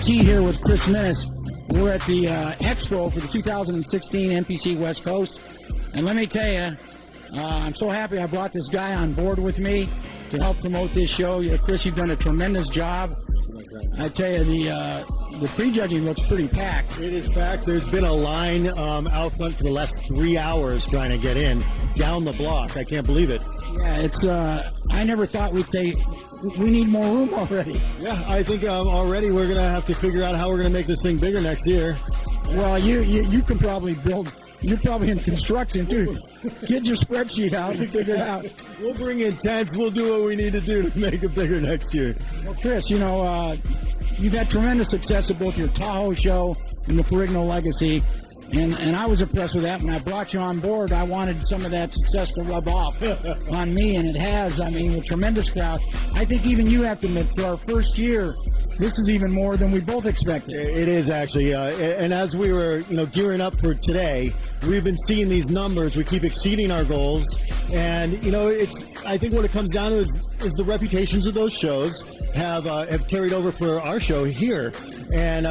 T here with Chris Minnis. We're at the Expo for the 2016 NPC West Coast. And let me tell you, I'm so happy I brought this guy on board with me to help promote this show. Chris, you've done a tremendous job. I tell you, the prejudging looks pretty packed. It is packed. There's been a line out front for the last 3 hours trying to get in, down the block. I can't believe it. Yeah, it's. I never thought we'd say we need more room already. Yeah, I think already we're going to have to figure out how we're going to make this thing bigger next year. Well, you can probably build. You're probably in construction, too. Get your spreadsheet out and figure it out. We'll bring in tents. We'll do what we need to do to make it bigger next year. Well, Chris, you've had tremendous success at both your Tahoe show and the Ferrigno Legacy, and I was impressed with that. When I brought you on board, I wanted some of that success to rub off on me, and it has. I mean, a tremendous crowd. I think even you have to admit, for our first year, this is even more than we both expected. It is actually, and as we were, gearing up for today, we've been seeing these numbers. We keep exceeding our goals, and it's. I think what it comes down to is the reputations of those shows have carried over for our show here, and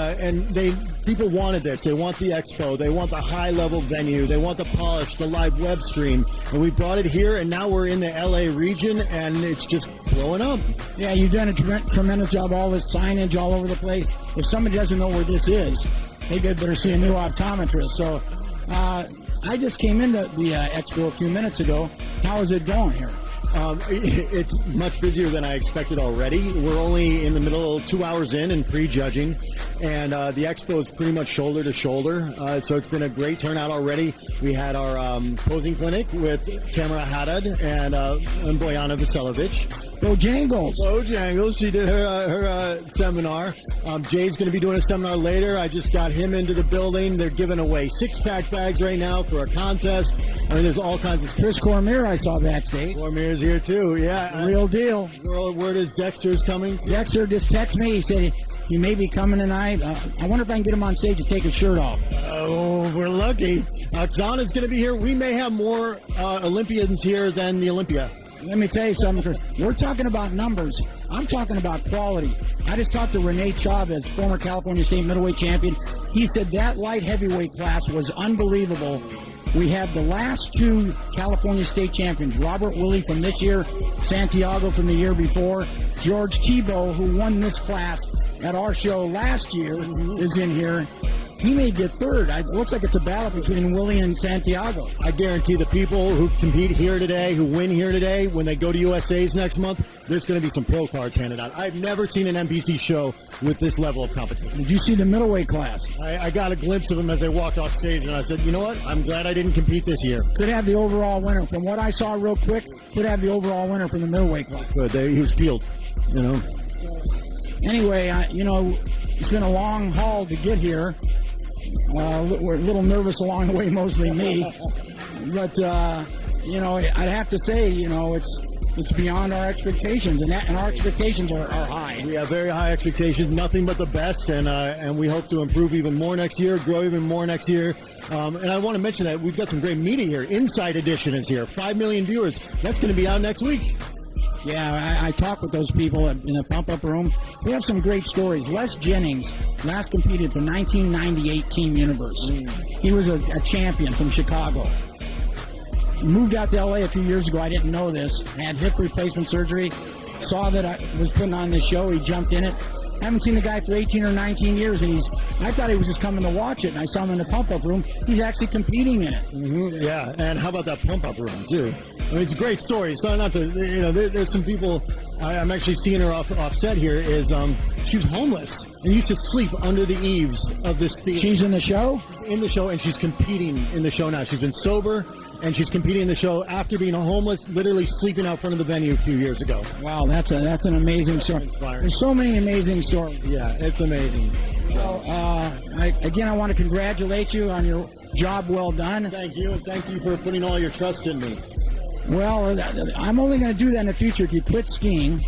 people wanted this. They want the expo. They want the high level venue. They want the polish, the live web stream, and we brought it here. And now we're in the LA region, and it's just blowing up. Yeah, you've done a tremendous job. All this signage all over the place. If somebody doesn't know where this is, they better see a new optometrist. So I just came into the expo a few minutes ago. How is it going here? It's much busier than I expected already. We're only in the middle, 2 hours in prejudging, and the expo is pretty much shoulder to shoulder. So it's been a great turnout already. We had our posing clinic with Tamara Haddad and Bojana Veselovic. Bojangles. She did her seminar. Jay's going to be doing a seminar later. I just got him into the building. They're giving away 6-pack bags right now for a contest. I mean, there's all kinds of stuff. Chris Cormier I saw backstage. Cormier's here too, yeah. Real deal. Word is Dexter's coming. Dexter just texted me. He said he may be coming tonight. I wonder if I can get him on stage to take his shirt off. Oh, we're lucky. Oksana's going to be here. We may have more Olympians here than the Olympia. Let me tell you something. We're talking about numbers. I'm talking about quality. I just talked to Rene Chavez, former California State middleweight champion. He said that light heavyweight class was unbelievable. We have the last two California State champions, Robert Willie from this year, Santiago from the year before. George Tebow, who won this class at our show last year, is in here. He may get third. It looks like it's a battle between Willie and Santiago. I guarantee the people who compete here today, who win here today, when they go to USA's next month, there's going to be some pro cards handed out. I've never seen an NPC show with this level of competition. Did you see the middleweight class? I got a glimpse of him as they walked off stage, and I said, you know what? I'm glad I didn't compete this year. Could have the overall winner. From what I saw real quick, could have the overall winner from the middleweight class. Good. He was peeled, Anyway, it's been a long haul to get here. We're a little nervous along the way, mostly me. But, I'd have to say, it's beyond our expectations, and our expectations are high. We have very high expectations, nothing but the best, and we hope to improve even more next year, grow even more next year. And I want to mention that we've got some great media here. Inside Edition is here, 5 million viewers. That's going to be out next week. Yeah, I talked with those people in the pump-up room. We have some great stories. Les Jennings last competed for 1998 Team Universe. He was a champion from Chicago. He moved out to L.A. a few years ago. I didn't know this. Had hip replacement surgery. Saw that I was putting on this show. He jumped in it. Haven't seen the guy for 18 or 19 years, and I thought he was just coming to watch it, and I saw him in the pump-up room. He's actually competing in it. Yeah, and how about that pump-up room, too? I mean, it's a great story. So not to, there's some people, I'm actually seeing her offset here, is she was homeless and used to sleep under the eaves of this theater. She's in the show? She's in the show, and she's competing in the show now. She's been sober, and she's competing in the show after being homeless, literally sleeping out front of the venue a few years ago. Wow, that's an amazing story. There's so many amazing stories. Yeah, it's amazing. So, I want to congratulate you on your job well done. Thank you, and thank you for putting all your trust in me. Well, I'm only going to do that in the future if you quit skiing.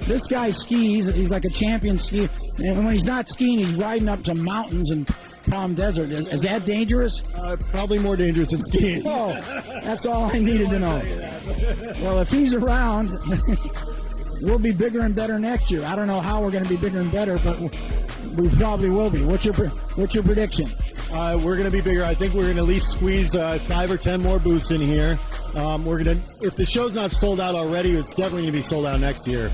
This guy skis. He's like a champion skier. And when he's not skiing, he's riding up to mountains and Palm Desert. Is that dangerous? Probably more dangerous than skiing. Oh, that's all I needed to know. Well, if he's around, we'll be bigger and better next year. I don't know how we're going to be bigger and better, but We probably will be. What's your prediction? We're going to be bigger. I think we're going to at least squeeze 5 or 10 more booths in here. We're going to, if the show's not sold out already, it's definitely going to be sold out next year.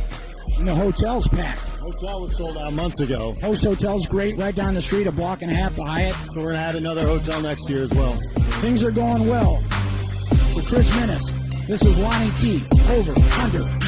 And the hotel's packed. Hotel was sold out months ago. Host Hotel's great, right down the street, a block and a half, the Hyatt. So we're going to add another hotel next year as well. Things are going well. For Chris Minnis, this is Lonnie T. Over, under.